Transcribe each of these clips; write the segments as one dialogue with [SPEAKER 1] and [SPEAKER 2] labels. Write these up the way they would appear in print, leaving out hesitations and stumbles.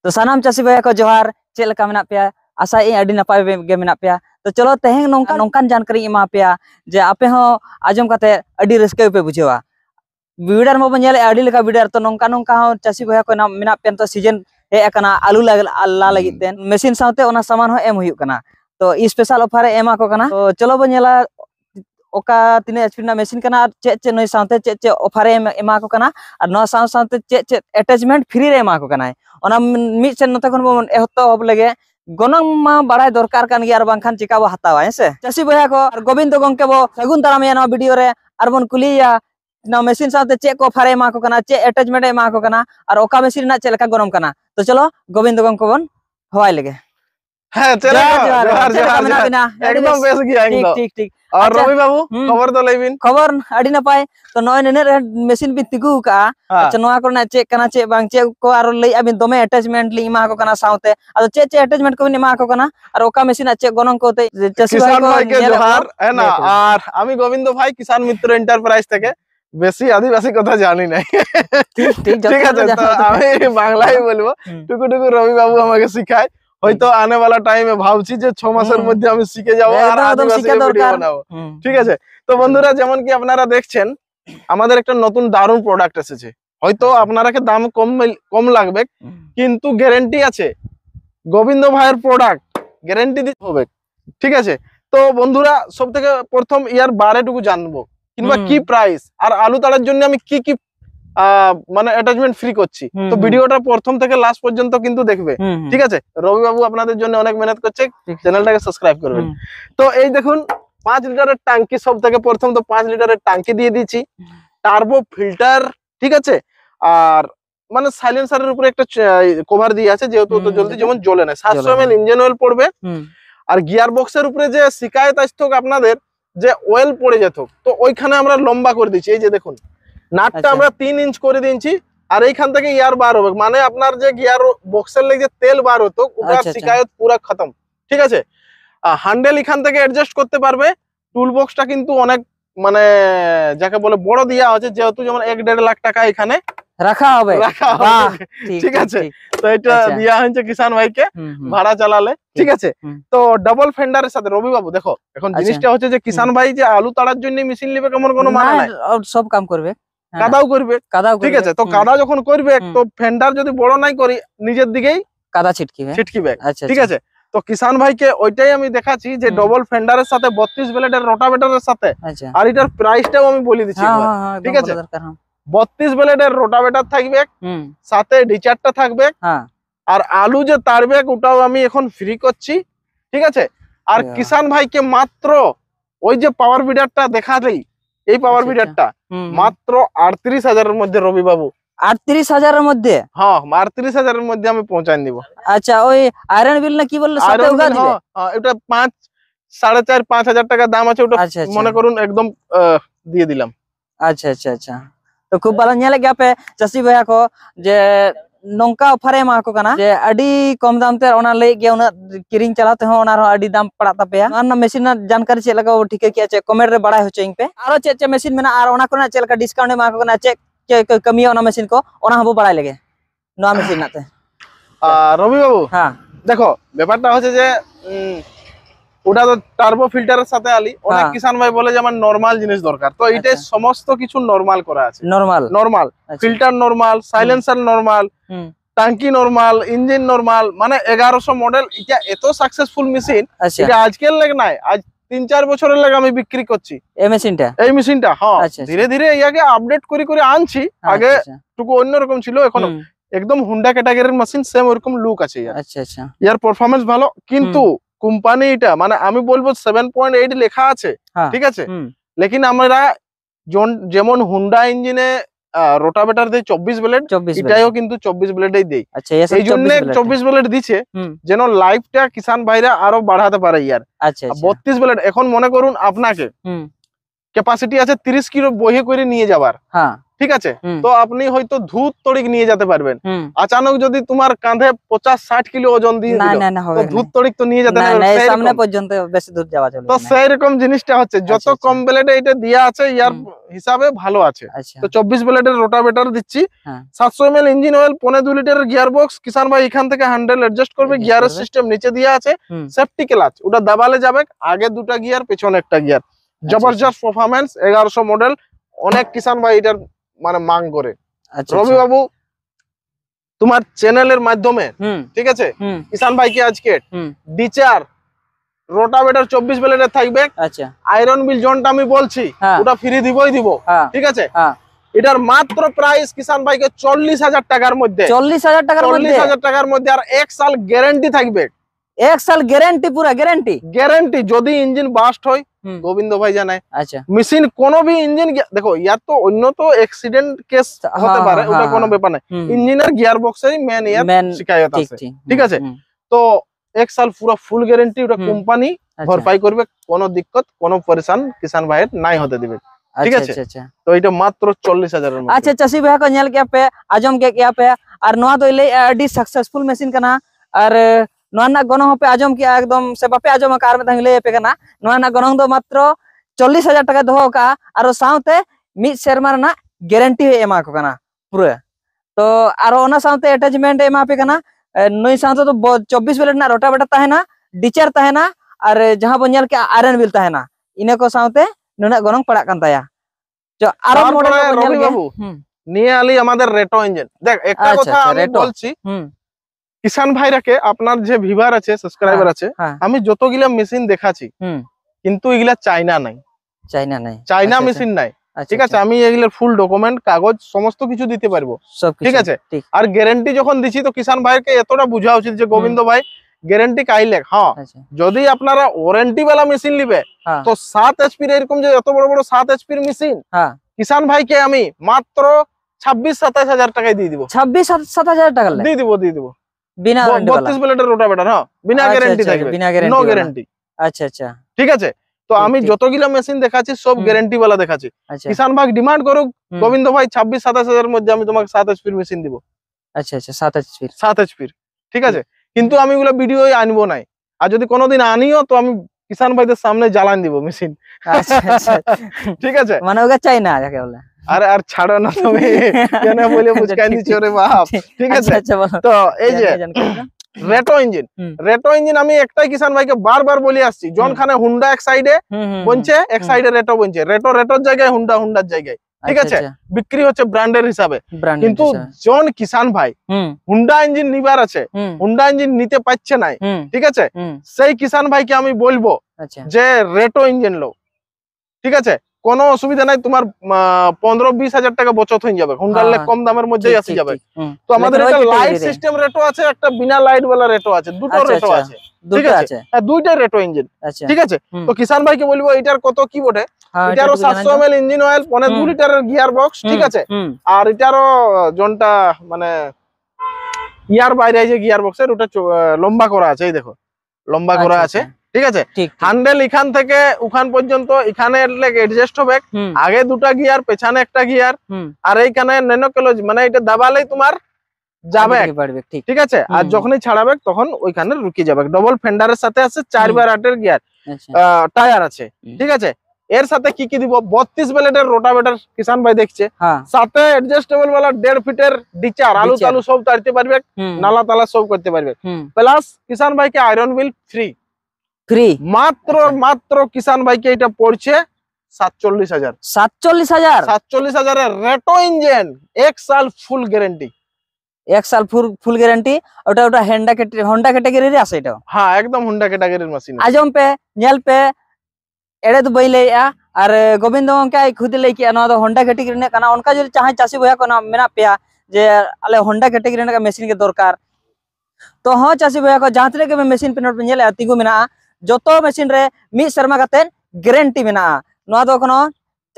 [SPEAKER 1] तो सानाम चासी भैया को जोहार चेक लेका मेना पेया आशा इन अडी नपाय गे मेना पेया। तो चलो तेहें नौकान जानकारी एमा पेया जे आपे हो आजम काते अडी रस्के पे बुझेवा वीडियो में बन अडी लेका वीडियो तो नौका नौका हो चासी भैया को ना मेना पेन तो सीजन हे अकना आलू ला लगित तेन मशीन साथे ओना सामान हो एम हुयुक कना तो स्पेशल ऑफर एमा को कना। तो चलो बनेला ओका तीन एचपी ना मशीन कना चे नई साथे चे ऑफर एमा को कना और नो साथे चे अटैचमेंट फ्री रे एमा को कना ओना मी से नते खन बन एहतो अब लगे गनंग मा बड़ाई दरकार कान गिया बांखान चिका बो हतावा हेसे चासी भैया को गोविंद गंके बो सगुन तारामिया ना वीडियो रे आर बन कुलिया ना मशीन साथे चे को ऑफर एमा को कना चे अटैचमेंट एमा को कना और ओका मशीन ना चे लेका गरम कना। तो चलो गोविंद गंग को बन हवाई लगे।
[SPEAKER 2] हां चलो एकदम बेस गया एकदम
[SPEAKER 1] ठीक ठीक।
[SPEAKER 2] और रवि बाबू खबर तो लेबिन
[SPEAKER 1] खबर अडी ना पाए तो नय नेने मशीन बि तिगु का अच्छा नोआ को ना चेक कना चे बांग चे को आरो लई अबिन दोमे अटैचमेंट ली मा को कना साउते अदो चे अटैचमेंट को नि मा को कना और ओका मशीन चे गनंग कोते चासी भाई
[SPEAKER 2] के जोहार है ना। और आमी गोविंद भाई किसान मित्र एंटरप्राइज থেকে বেশি আদিবাসী কথা জানি নাই ঠিক আছে তো আমি বাংলাই বলবো টুকু টুকু রবি বাবু আমাকে শিখায় হয়তো আনে वाला টাইমে ভাবছি যে 6 মাসের মধ্যে আমি শিখে যাব আর আদিবাসী ভিডিও বানাবো ঠিক আছে। তো বন্ধুরা যেমন কি আপনারা দেখছেন আমাদের একটা নতুন দারুণ প্রোডাক্ট এসেছে হয়তো আপনারাকে দাম কম লাগবে কিন্তু গ্যারান্টি আছে গোবিন্দ ভাইয়ের প্রোডাক্ট গ্যারান্টি দিতে হবে ঠিক আছে। তো বন্ধুরা সবথেকে প্রথম ইয়ার বারেটুকু জানবো কিংবা কি প্রাইস আর আলু তাড়ার জন্য আমি কি কি মানে অ্যাটাচমেন্ট ফ্রি করছি তো ভিডিওটা প্রথম থেকে লাস্ট পর্যন্ত কিন্তু দেখবে ঠিক আছে। রবি বাবু আপনাদের জন্য অনেক মেহনত করছে চ্যানেলটাকে সাবস্ক্রাইব করবেন। তো এই দেখুন 5 লিটারের ট্যাঙ্কি সবথেকে প্রথম তো 5 লিটারের ট্যাঙ্কি দিয়ে দিয়েছি টার্বো ফিল্টার ঠিক আছে আর মানে সাইলেন্সারের উপরে একটা কভার দিয়ে আছে যেহেতু তো জলদি যেমন জ্বলে না 700 ml ইঞ্জিন অয়েল পড়বে আর গিয়ার বক্সের উপরে যে শিকায়ত আসতো আপনাদের যে অয়েল পড়ে যেত তো ওইখানে আমরা লম্বা করে দিয়েছি এই যে দেখুন নাটটা আমরা 3 ইঞ্চ করে দিয়েছি আর এইখান থেকে এয়ার বার হবে মানে আপনার যে গিয়ার বক্সের লাগে যে তেল বার হতো ওটার শিকায়ত পুরো খতম ঠিক আছে। হ্যান্ডেল এখান থেকে অ্যাডজাস্ট করতে পারবে টুল বক্সটা কিন্তু অনেক মানে যাকে বলে বড় দেয়া আছে যেহেতু যেমন 1.5 লাখ টাকা এখানে রাখা হবে ঠিক আছে। তো এটা দেয়া হয়েছে কিষান ভাইকে ভাড়া চালালে ঠিক আছে। তো ডাবল ফেন্ডারের সাথে রবি বাবু দেখো এখন জিনিসটা হচ্ছে যে কিষান ভাই যে আলু তাড়ার জন্য মেশিন নেবে কেমন কোনো মানে নাই
[SPEAKER 1] সব কাম করবে
[SPEAKER 2] কাদাও করবে ঠিক আছে। তো কাদা যখন করবে তো ফেন্ডার যদি বড় নাই করি নিজের দিকেই
[SPEAKER 1] কাদা ছিটকিবে
[SPEAKER 2] ঠিক আছে। তো কিষান ভাইকে ওইটাই আমি দেখাচ্ছি যে ডবল ফেন্ডারের সাথে 32 ব্লেডের রোটাভেটরের সাথে আর এটার প্রাইসটাও আমি বলে দিচ্ছি ঠিক আছে। 32 ব্লেডের রোটাভেটর থাকবে সাথে ডিচারটা থাকবে আর আলু যে তারবে ওটাও আমি এখন ফ্রি করছি ঠিক আছে। আর কিষান ভাইকে মাত্র ওই যে পাওয়ার বিডারটা দেখালেই এই পাওয়ার বিডারটা মাত্র 38,000 এর মধ্যে রবি বাবু
[SPEAKER 1] 38,000 এর মধ্যে
[SPEAKER 2] হ্যাঁ 38,000 এর মধ্যে আমি পৌঁছায় দিব।
[SPEAKER 1] আচ্ছা ওই আয়রন বিল না কি বললে সাথে উগা দিবে
[SPEAKER 2] এটা 4.5-5,000 টাকা দাম আছে ওটা মনে করুন একদম দিয়ে দিলাম।
[SPEAKER 1] अच्छा अच्छा अच्छा तो खूब भालो नेले गया पे चासी भैया को जे नौका ऑफर एमा को कना जे अडी कम दाम ते ओना लई गया उना किरिंग चलाते हो ओना अडी दाम पड़ा तपेया ना मशीन ना जानकारी चे लगा ठीक है किया चे कमेंट रे बड़ा हो चेंग पे आरो चे मशीन में ना आर ओना कोना चे लगा डिस्काउंट एमा को कना चे कमी ओना मशीन को ओना हबो बड़ा लगे नवा मशीन नाते
[SPEAKER 2] রবি বাবু
[SPEAKER 1] हां
[SPEAKER 2] দেখো ব্যাপারটা হচ্ছে যে ওটা তো টার্বো ফিল্টারের সাথে আলি অনেক কিষান ভাই বলে যে আমার নরমাল জিনিস দরকার তো এইটা সমস্ত কিছু নরমাল করা আছে normal filter normal silencer normal ট্যাঙ্কি নরমাল ইঞ্জিন নরমাল মানে 1100 মডেল এটা এত সাকসেসফুল মেশিন এটা আজকের লাগে নাই আজ 3-4 বছরের লাগে আমি বিক্রি করছি এই মেশিনটা হ্যাঁ ধীরে ধীরে ইয়াকে আপডেট করে আনছি আগে টুকু অন্যরকম ছিল এখন একদম হুন্ডা ক্যাটাগরির মেশিন সেম ওরকম লুক আছে ইয়ার আচ্ছা আচ্ছা ইয়ার পারফরম্যান্স ভালো কিন্তু কোম্পানিটা মানে আমি বলবো 7.8 লেখা আছে ঠিক আছে লেকিন আমরা যেমন হুন্ডা ইঞ্জিনে রোটাভেটর দেই 24 ব্লেড এটাও কিন্তু 24 ব্লেডই দেই আচ্ছা এই জন্য 24 ব্লেড দিছে যেন লাইফটা কিষান ভাইরা আরো বাড়াতে পারে ইয়ার আচ্ছা 32 ব্লেড এখন মনে করুন আপনাকে ক্যাপাসিটি আছে 30 কিলো বহে করে নিয়ে যাবার হ্যাঁ ঠিক আছে,
[SPEAKER 1] হুম।
[SPEAKER 2] তো আপনি হয়তো ধূত তড়িক নিয়ে যেতে পারবেন।
[SPEAKER 1] হুম।
[SPEAKER 2] আচানক যদি তোমার কাঁধে 50-60 কিলো ওজন দিয়ে
[SPEAKER 1] না
[SPEAKER 2] দিল,
[SPEAKER 1] না না
[SPEAKER 2] তো
[SPEAKER 1] হবে
[SPEAKER 2] ধূত তড়িক তো নিয়ে যেতে
[SPEAKER 1] না
[SPEAKER 2] পারবে
[SPEAKER 1] না, এই
[SPEAKER 2] সেই
[SPEAKER 1] সামনে
[SPEAKER 2] রকম।
[SPEAKER 1] পর্যন্ত বেশি দূর যাওয়া চলবে
[SPEAKER 2] তো
[SPEAKER 1] না।
[SPEAKER 2] সেই রকম জিনিসটা হচ্ছে, যত
[SPEAKER 1] আচ্ছা, আচ্ছা।
[SPEAKER 2] কম ব্লেডে এটা দেয়া আছে ইয়ার
[SPEAKER 1] হুম।
[SPEAKER 2] হিসাবে ভালো আছে।
[SPEAKER 1] আচ্ছা।
[SPEAKER 2] তো 24 ব্লেডের রোটাভেটর দিচ্ছি,
[SPEAKER 1] হ্যাঁ।
[SPEAKER 2] 700 ml ইঞ্জিন অয়েল, 1.5 লিটারের গিয়ার বক্স। কিষান ভাই এখান থেকে হ্যান্ডেল অ্যাডজাস্ট করবে,
[SPEAKER 1] Adjust
[SPEAKER 2] গিয়ারের
[SPEAKER 1] করবে।
[SPEAKER 2] সিস্টেম নিচে দেওয়া আছে,
[SPEAKER 1] হুম।
[SPEAKER 2] সেফটি ক্লাচ ওটা দাবালে যাবে, আগে দুটা গিয়ার পেছনে একটা গিয়ার। জবরদস্ত পারফরম্যান্স, 1100 মডেল। অনেক কিষান ভাই এটার মানে মাং করে।
[SPEAKER 1] আচ্ছা
[SPEAKER 2] রবি
[SPEAKER 1] আচ্ছা।
[SPEAKER 2] বাবু, তোমার চ্যানেলের মাধ্যমে,
[SPEAKER 1] হুম।
[SPEAKER 2] ঠিক আছে,
[SPEAKER 1] হুম।
[SPEAKER 2] কিষান ভাইকে আজকে
[SPEAKER 1] হুম।
[SPEAKER 2] ডিচার রোটাভেটর 24 ব্লেডের থাকবে,
[SPEAKER 1] আচ্ছা।
[SPEAKER 2] আয়রন বিল জনটা আমি বলছি
[SPEAKER 1] হ্যাঁ।
[SPEAKER 2] ওটা ফ্রি দিবই দিব,
[SPEAKER 1] হ্যাঁ।
[SPEAKER 2] ঠিক আছে।
[SPEAKER 1] হ্যাঁ।
[SPEAKER 2] এটার মাত্র প্রাইস কিষান ভাইকে 40,000 টাকার মধ্যে,
[SPEAKER 1] 40,000 টাকার মধ্যে,
[SPEAKER 2] 40,000 টাকার মধ্যে। আর 1 সাল গ্যারান্টি থাকবে,
[SPEAKER 1] 1 সাল গ্যারান্টি, পুরা গ্যারান্টি।
[SPEAKER 2] গ্যারান্টি। যদি ইঞ্জিন বাস্ট হয়,
[SPEAKER 1] হুম।
[SPEAKER 2] গোবিন্দ ভাই জানায়,
[SPEAKER 1] আচ্ছা।
[SPEAKER 2] মেশিন কোনো भी ইঞ্জিন, দেখো ইয়ার তো অন্য তো অ্যাক্সিডেন্ট কেস হতে পারে, ওটা কোনো ব্যাপার নাই। ইঞ্জিনের গিয়ার বক্সের মেন ইয়ার শিকায়ত আছে, ঠিক আছে। তো 1 সাল পুরো ফুল গ্যারান্টি, ওটা কোম্পানি ভরপাই করবে, কোনো দিক্কত কোনো পরেশান কিষান ভাইয়ের নাই হতে দিবে, ঠিক আছে। তো এটা মাত্র 40,000 এর মধ্যে।
[SPEAKER 1] আচ্ছা, চাষি ভাই को नेल के पे आजम के क्या पे और नवा तो ले अडी सक्सेसफुल मशीन कना और नवा ना गनो पे आजम की एकदम से बापे आजम कार में तंग ले पे कना नवा ना गनो दो मात्र 40,000 টাকা दो का और साउते मिड शर्मा ना गारंटी एमा को कना पूरा। तो और ओना साउते अटैचमेंट एमा पे कना नई साउते तो 24 ब्लेड ना रोटावेटर ताहेना, डिचर ताहेना और जहां बन नेल के आयरन बिल ताहेना, इने को साउते नुना गनंग पड़ा कान ताया। जो आरो मॉडल को नेल
[SPEAKER 2] রবি
[SPEAKER 1] के
[SPEAKER 2] বাবু নিয়ে আলি আমাদের রেটো ইঞ্জিন। দেখ একটা
[SPEAKER 1] আচ্ছা,
[SPEAKER 2] কথা
[SPEAKER 1] আচ্ছা,
[SPEAKER 2] আমি
[SPEAKER 1] রেটো।
[SPEAKER 2] বলছি, কিষান ভাইরাকে, আপনার যে ভিভার আছে, সাবস্ক্রাইবার আছে, আমি যতগুলা মেশিন দেখাচ্ছি কিন্তু এগুলা চাইনা নাই,
[SPEAKER 1] চাইনা নাই,
[SPEAKER 2] চাইনা মেশিন নাই, ঠিক আছে। আমি এগুলোর ফুল ডকুমেন্ট কাগজ সমস্ত কিছু দিতে পারবো, ঠিক আছে। আর গ্যারান্টি যখন দিছি, তো কিষান ভাইকে এতটা বোঝা উচিত যে গোবিন্দ ভাই গ্যারান্টি কাইলে, হ্যাঁ যদি আপনারা ওয়ারেন্টি वाला মেশিন নিবে, তো 7 এইচপি এরকম যে এত বড় বড় 7 এইচপি মেশিন, কিষান ভাইকে আমি মাত্র 26-27 হাজার টাকায় দিয়ে দিব।
[SPEAKER 1] 26-27 টাকা
[SPEAKER 2] দিয়ে দিব
[SPEAKER 1] বিনা
[SPEAKER 2] 32 ব্লেডের রোটাভেটর, হ্যাঁ বিনা গ্যারান্টি থাকবে, নো গ্যারান্টি।
[SPEAKER 1] আচ্ছা আচ্ছা,
[SPEAKER 2] ঠিক আছে। তো আমি যতগুলা মেশিন দেখাচ্ছি সব গ্যারান্টি वाला দেখাচ্ছি। কিষান ভাই ডিমান্ড করুক, গোবিন্দ ভাই 26-27 হাজারের মধ্যে আমি তোমাকে 7 এইচপি মেশিন দিব।
[SPEAKER 1] আচ্ছা আচ্ছা, 7
[SPEAKER 2] এইচপি, ঠিক আছে। কিন্তু আমি ওগুলা ভিডিও আনবো নাই, আর যদি কোনোদিন আনিও তো আমি কিষান ভাইদের সামনে জ্বালান দিব মেশিন।
[SPEAKER 1] আচ্ছা আচ্ছা,
[SPEAKER 2] ঠিক আছে।
[SPEAKER 1] মানে ওকে চাই না যাকে বলে।
[SPEAKER 2] আরে আর ছাড়ো না তুমি, কেন বলে মুচকাই দিচ্ছ রে বাপ, ঠিক আছে। তো এই যে রেটো ইঞ্জিন, রেটো ইঞ্জিন আমি একটাই কিষান ভাইকে বারবার বলে আসছি, জনখানে হুন্ডা এক সাইডে বনছে, এক সাইডে রেটো বনছে, রেটোর জায়গায় হুন্ডার জায়গায়, ঠিক আছে। বিক্রি হচ্ছে ব্র্যান্ডের হিসাবে, কিন্তু জন কিষান ভাই হুন্ডা ইঞ্জিন নিবার আছে, হুন্ডা ইঞ্জিন নিতে পারছে নাই, ঠিক আছে, সেই কিষান ভাইকে আমি বলবো যে রেটো ইঞ্জিন লো, ঠিক আছে। কোনো অসুবিধা নাই, তোমার 15-20 হাজার টাকা বচত হয়ে যাবে, হুন্ডার কম দামের মধ্যেই আসে যাবে। তো আমাদের একটা লাইট সিস্টেম রেটো আছে, একটা বিনা লাইট वाला রেটো আছে, দুটো রেটো আছে, ঠিক আছে। দুইটা রেটো ইঞ্জিন, ঠিক আছে। তো কিষান ভাইকে বলবো এটার কত কি বটে, এটারও 700 ml ইঞ্জিন অয়েল, 1.5 লিটারের গিয়ার বক্স, ঠিক আছে। আর এটারও জনটা মানে ইয়ার বাইরে যে গিয়ার বক্সের ওটা লম্বা করা আছে, এই দেখো লম্বা করা আছে, ঠিক আছে। হ্যান্ডেল এখান থেকে ওখান পর্যন্ত, এখানে অ্যাডজাস্ট হবে, আগে দুটা গিয়ার পেছনে একটা গিয়ার, আর এইখানে ন্যানো কিলো মানে এটা দাবালেই তোমার যাবে, ঠিক আছে। আর যখনই ছাড়াবে তখন ওইখানে রুকি যাবে। ডবল ফেন্ডারের সাথে আছে 4x8 গিয়ার, টায়ার আছে, ঠিক আছে। এর সাথে কি কি দিব, 32 ব্লেডের রোটাভেটর কিষান ভাই দেখছে, সাথে অ্যাডজাস্টেবল वाला 1.5 ফিটের ডিচার, আলু তালু সব তাড়তে পারবে, নালা তালা সব করতে পারবে। প্লাস কিষান ভাইকে আয়রন বিল ফ্রি, মাত্র কিষান ভাইকে এটা পড়ছে 47,000। 47,000 এর রেটো ইঞ্জিন, 1 সাল ফুল গ্যারান্টি,
[SPEAKER 1] 1 সাল ফুল গ্যারান্টি। ওটা হোন্ডা ক্যাটাগরির আছে এটা,
[SPEAKER 2] হ্যাঁ একদম হোন্ডা ক্যাটাগরির মেশিন।
[SPEAKER 1] আজম पे नेल पे एड़े तो बई लेया और गोविंद के खुद ले कि ना होंडा कैटेगरी ने कना उनका जो चाहे चासी भैया को ना मेना पेया जे अले होंडा कैटेगरी ने का मशीन के दरकार। तो हाँ चासी भैया को जहां तक मशीन पे नोट पे नेल तिगु मेना जतो मशीन रे मी शर्मा कते गारंटी मेना ना दो कोनो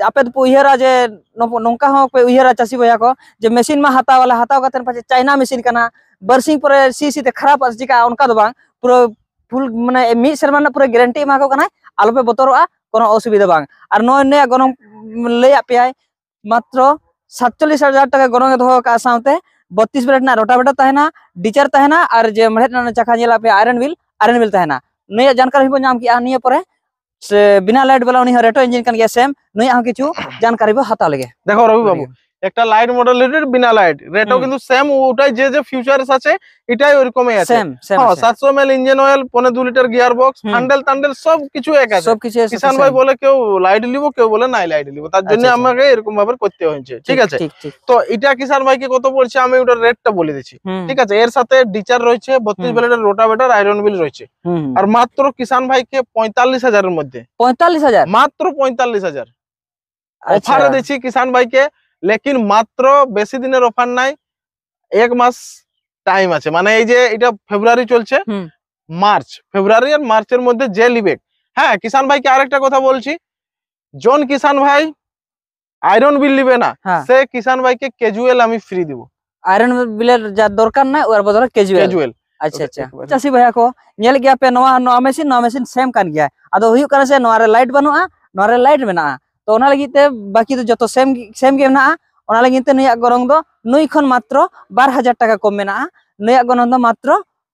[SPEAKER 1] आपे तो उयहरा जे नोंका हो पे उयहरा चासी भैया को जे मशीन में हाताव कते पाछे चाइना मशीन कना बरसिंग पर सी ते खराब जिका उनका दो बांग पूरा फुल माने मी शर्मा ना पूरा गारंटी मा को कना आलो पे बतरवा कोनो असुविधा बांग। और नय ने गनो लय आपेय मात्र 47,000 টাকা গরমে দোহ কা সাথে 32 ব্লেড না रोटावेटर तहना डिचर तहना और जे महेद ना चखा जेला पे आयरन व्हील तहना नया जानकारी बो नाम किया निये परे से बिना लाइट वाला उनी रेटो इंजन कान गया सेम नया हम किछु जानकारी बो हता लगे
[SPEAKER 2] দেখো রবি বাবু একটা লাইট মডেলের বিনা লাইট রেটও কিন্তু সেম ওটাই যে ফিউচারস আছে এটাই ওরকমই আছে
[SPEAKER 1] सेम सेम
[SPEAKER 2] হ্যাঁ 700 ml engine oil 2.5 litre gear box handle টান্ডেল সব কিছু এক আছে
[SPEAKER 1] सब किछु
[SPEAKER 2] কিষান ভাই বলে কেউ লাইট লিবো কেউ বলে নাই লাইট লিবো তার জন্য
[SPEAKER 1] আচ্ছা, আচ্ছা।
[SPEAKER 2] আমাকে এরকম ভাবে করতে হয়েছে ঠিক আছে
[SPEAKER 1] ठीक ठीक
[SPEAKER 2] তো এটা কিষান ভাইকে কত পড়ছে আমি ওটার রেটটা বলে দিচ্ছি ঠিক আছে এর সাথে ডিচার রয়েছে 32 ব্লেডের রোটাভেটর আয়রন হুইল রয়েছে আর মাত্র কিষান ভাইকে 45,000 এর মধ্যে
[SPEAKER 1] 45,000
[SPEAKER 2] মাত্র 45,000 অফারে দিচ্ছি কিষান ভাইকে লেকিন মাত্র বেশি দিনের অফার নাই 1 মাস টাইম আছে মানে এই যে এটা ফেব্রুয়ারি চলছে ফেব্রুয়ারি আর মার্চের মধ্যে যে লিবে হ্যাঁ কিষান ভাইকে আরেকটা কথা বলছি জন কিষান ভাই আয়রন বিল লিবে না সে কিষান ভাইকে ক্যাজুয়াল আমি ফ্রি দিব
[SPEAKER 1] आयरन बिलेर जा दरकार ना और बदला कैजुअल अच्छा अच्छा चासी भैया को नेल गया पे नवा मशीन सेम कान गया आदो हुयु करे से नवा रे लाइट बनुआ नवा रे लाइट मेना तो ओना लगी ते बाकी तो जतो सेम गे मेना ओना लगी ते नया गरंग दो नुई खन मात्र 12,000 टाका कम मेना नया गरंग दो मात्र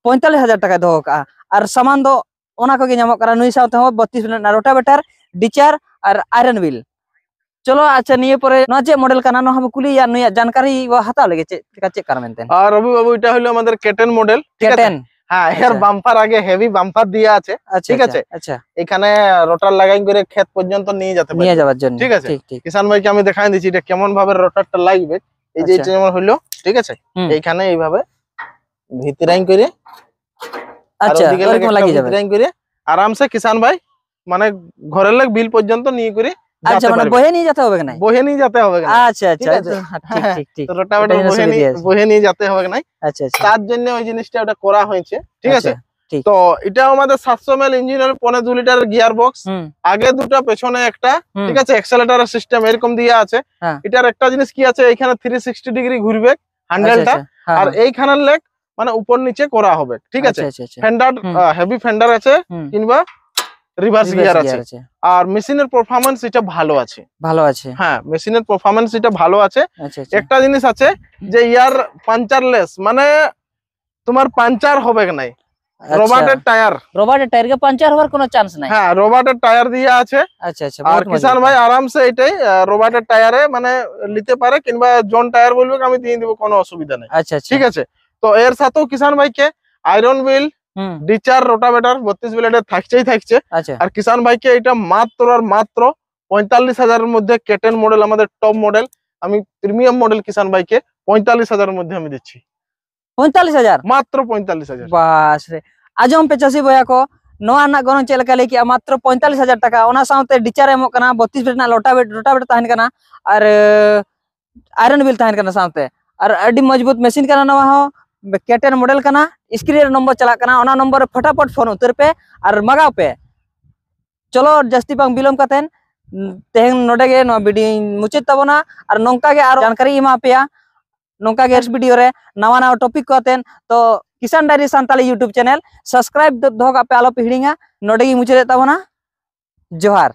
[SPEAKER 1] 45,000 टाका दो का और सामान दो ओना को गे नामो करा नुई साथे 32 मिनट ना रोटावेटर डिचार और आयरन व्हील चलो अच्छा निये परे ना जे मॉडल काना नो हम कुली या नुया जानकारी वा हता लगे चे कर मेनते
[SPEAKER 2] আর রবি বাবু এটা হলো আমাদের কেটেন মডেল ঠিক আছে হ্যাঁ এর বাম্পার আগে হেভি বাম্পার দিয়া আছে ঠিক আছে
[SPEAKER 1] আচ্ছা
[SPEAKER 2] এখানে রোটার লাগাই করে ক্ষেত পর্যন্ত নিয়ে যেতে পারে
[SPEAKER 1] নিয়ে যাওয়ার জন্য
[SPEAKER 2] ঠিক আছে কিষান ভাইকে আমি দেখাই দিচ্ছি এটা কেমন ভাবে রোটারটা লাগবে এই যে এটা যেমন হলো ঠিক আছে এইখানে এইভাবে ভিতরাই করে
[SPEAKER 1] আচ্ছা এরকম লাগিয়ে যাবে
[SPEAKER 2] ভিতরাই করে আরামসে কিষান ভাই মানে ঘরের লাগ বিল পর্যন্ত নিয়ে করে
[SPEAKER 1] আচ্ছা মানে বহে নিয়ে যেতে হবে না
[SPEAKER 2] বহে নিয়ে যেতে হবে না
[SPEAKER 1] আচ্ছা আচ্ছা ঠিক ঠিক
[SPEAKER 2] তো রোটাভেটর বহে নিয়ে যেতে হবে না
[SPEAKER 1] আচ্ছা আচ্ছা
[SPEAKER 2] তার জন্য ওই জিনিসটা ওটা করা হয়েছে ঠিক আছে
[SPEAKER 1] ঠিক
[SPEAKER 2] তো এটা আমাদের 700 ml ইঞ্জিনের 2.5 লিটার গিয়ার বক্স আগে দুটো পেছনে একটা ঠিক আছে অ্যাক্সেলারেটর সিস্টেম এরকম দেয়া আছে এটার একটা জিনিস কি আছে এখানে 360 ডিগ্রি ঘুরবে হ্যান্ডেলটা আর এইখানের লেগ মানে উপর নিচে করা হবে ঠিক আছে ফেন্ডার হেভি ফেন্ডার আছে কিংবা রিভার্স গিয়ার আছে আর মেশিনের পারফরম্যান্স এটা ভালো আছে হ্যাঁ মেশিনের পারফরম্যান্স এটা ভালো আছে একটা জিনিস আছে যে ইয়ার পাঞ্চারলেস মানে তোমার পাঞ্চার হবে নাই রবার্টের টায়ার
[SPEAKER 1] কে পাঞ্চার হওয়ার কোনো চান্স নাই
[SPEAKER 2] হ্যাঁ রবার্টের টায়ার দিয়া আছে
[SPEAKER 1] আচ্ছা আচ্ছা
[SPEAKER 2] আর কিষান ভাই আরামসে এটাই রবার্টের টায়ারে মানে নিতে পারে কিংবা জন টায়ার বলবে আমি দিয়ে দিব কোনো অসুবিধা নাই
[SPEAKER 1] আচ্ছা
[SPEAKER 2] ঠিক আছে তো এর সাথেও কিষান ভাইকে আয়রন হুইল ডিচার রোটাভেটর 32 ব্লেডের থাকছে আর কিষান ভাইকে এটা মাত্র আর মাত্র 45,000 এর মধ্যে কেটেন মডেল আমাদের টপ মডেল আমি প্রিমিয়াম মডেল কিষান ভাইকে 45,000 এর মধ্যে আমি দিচ্ছি
[SPEAKER 1] 45,000
[SPEAKER 2] মাত্র 45,000
[SPEAKER 1] বাস রে আজম पे চাষি ভয়া কো নোয়া না গরং চেলকা লেকি মাত্র 45,000 টাকা ওনা সাথে ডিচার এমো কানা 32 ব্লেড না রোটাভেটর তাহেন কানা আর आयरन व्हील ताहन करना साथे और अडी मजबूत मशीन करना नवा हो केटेन मॉडल करना स्क्रीन नंबर चला करना ओना नंबर फटाफट फोन उतर पे और मगाव पे चलो जस्ती बांग बिलम कतेन तेहन नोडे गे नो वीडियो मुचित तबना और नोंका गे आरो जानकारी इमा पेया नोंका गे इस वीडियो रे नवा नवा टॉपिक कतेन तो Kisan diary Santali YouTube channel subscribe दोगा पे आलो पिहिड़िंगा नोडे गे मुचित तबना जोहार।